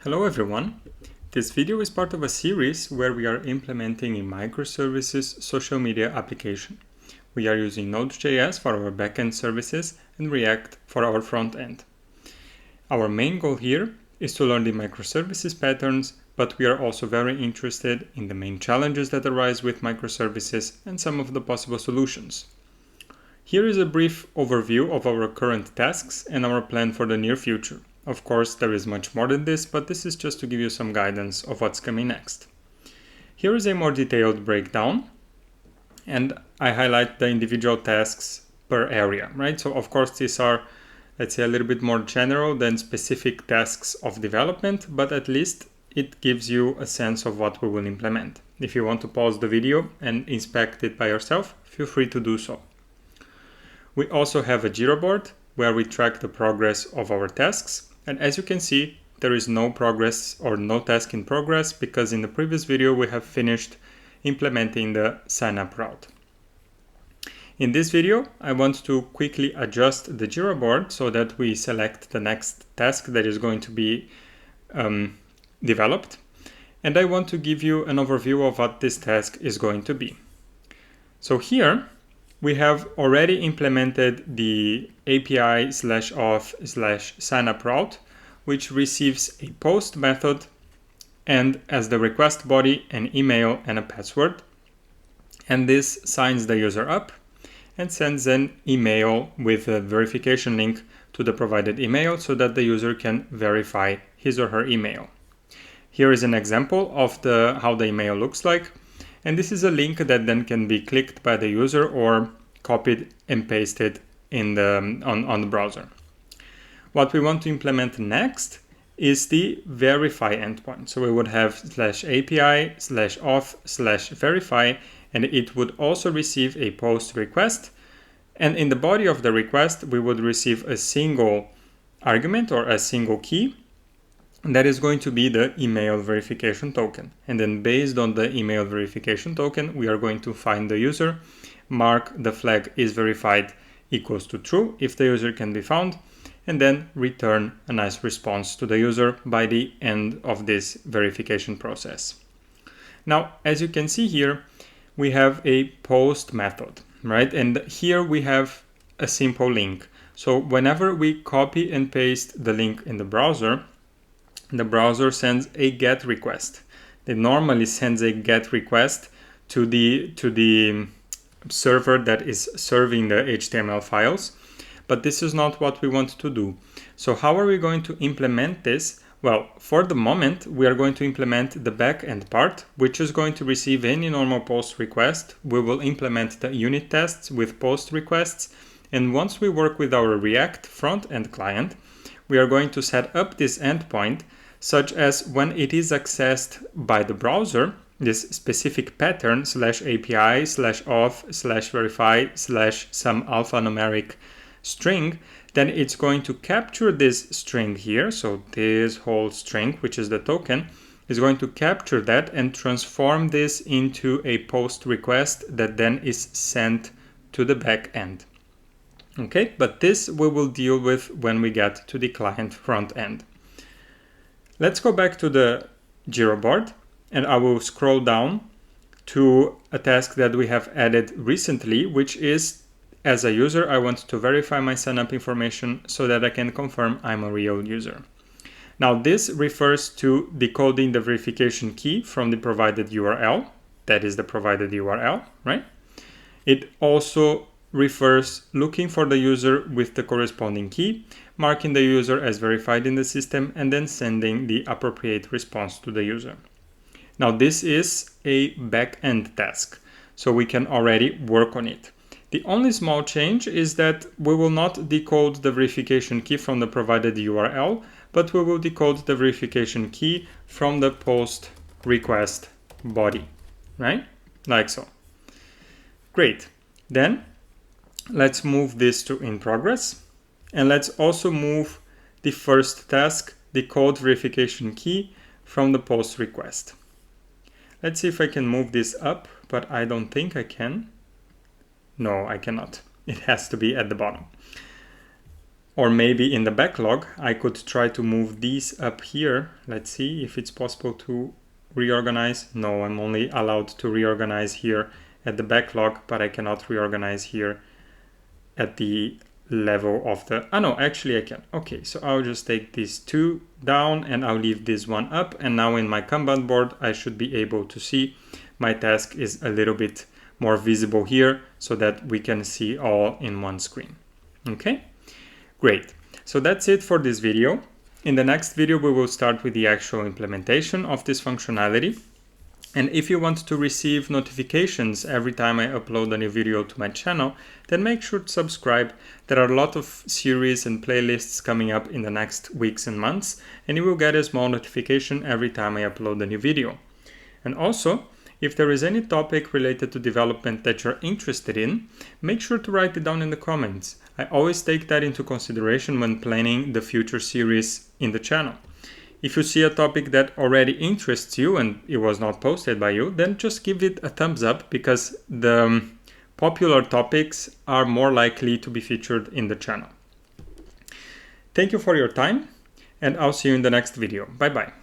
Hello everyone. This video is part of a series where we are implementing a microservices social media application. We are using Node.js for our backend services and React for our front end. Our main goal here is to learn the microservices patterns, but we are also very interested in the main challenges that arise with microservices and some of the possible solutions. Here is a brief overview of our current tasks and our plan for the near future. Of course, there is much more than this, but this is just to give you some guidance of what's coming next. Here is a more detailed breakdown, and I highlight the individual tasks per area, right? So of course, these are, let's say, a little bit more general than specific tasks of development, but at least it gives you a sense of what we will implement. If you want to pause the video and inspect it by yourself, feel free to do so. We also have a Jira Board where we track the progress of our tasks. And as you can see, there is no progress or no task in progress because in the previous video we have finished implementing the sign-up route. In this video, I want to quickly adjust the Jira Board so that we select the next task that is going to be developed. And I want to give you an overview of what this task is going to be. So here, we have already implemented the API/auth/signup route, which receives a post method and as the request body an email and a password. And this signs the user up and sends an email with a verification link to the provided email so that the user can verify his or her email. Here is an example of how the email looks like. And this is a link that then can be clicked by the user or copied and pasted on the browser. What we want to implement next is the verify endpoint. So we would have /API/auth/verify, and it would also receive a post request. And in the body of the request, we would receive a single argument or a single key. And that is going to be the email verification token. And then based on the email verification token, we are going to find the user, mark the flag is verified equals to true if the user can be found, and then return a nice response to the user by the end of this verification process. Now, as you can see here, we have a post method, right? And here we have a simple link. So whenever we copy and paste the link in the browser sends a GET request. It normally sends a GET request to the server that is serving the HTML files, but this is not what we want to do. So how are we going to implement this? Well, for the moment, we are going to implement the backend part, which is going to receive any normal post request. We will implement the unit tests with post requests, and once we work with our React front-end client, we are going to set up this endpoint such as when it is accessed by the browser, this specific pattern /API/auth/verify/some alphanumeric string, then it's going to capture this string here. So this whole string, which is the token, is going to capture that and transform this into a post request that then is sent to the back end. Okay, but this we will deal with when we get to the client front end. Let's go back to the Jira board and I will scroll down to a task that we have added recently, which is, as a user, I want to verify my sign-up information so that I can confirm I'm a real user. Now this refers to decoding the verification key from the provided URL. That is the provided URL, right? It also refers looking for the user with the corresponding key, marking the user as verified in the system, and then sending the appropriate response to the user. Now this is a back-end task, so we can already work on it. The only small change is that we will not decode the verification key from the provided URL, but we will decode the verification key from the post request body, right? Like so. Great. Then let's move this to in progress. And let's also move the first task, the code verification key, from the post request. Let's see if I can move this up, but I don't think I can. No, I cannot. It has to be at the bottom. or maybe in the backlog, I could try to move these up here. Let's see if it's possible to reorganize. No, I'm only allowed to reorganize here at the backlog, but I cannot reorganize here at the level of the, no, actually I can. Okay, so I'll just take these two down and I'll leave this one up. And now in my Kanban board, I should be able to see my task is a little bit more visible here so that we can see all in one screen. Okay, great. So that's it for this video. In the next video, we will start with the actual implementation of this functionality. And if you want to receive notifications every time I upload a new video to my channel, then make sure to subscribe. There are a lot of series and playlists coming up in the next weeks and months, and you will get a small notification every time I upload a new video. And also, if there is any topic related to development that you're interested in, make sure to write it down in the comments. I always take that into consideration when planning the future series in the channel. If you see a topic that already interests you and it was not posted by you, then just give it a thumbs up, because the popular topics are more likely to be featured in the channel. Thank you for your time, and I'll see you in the next video. Bye bye.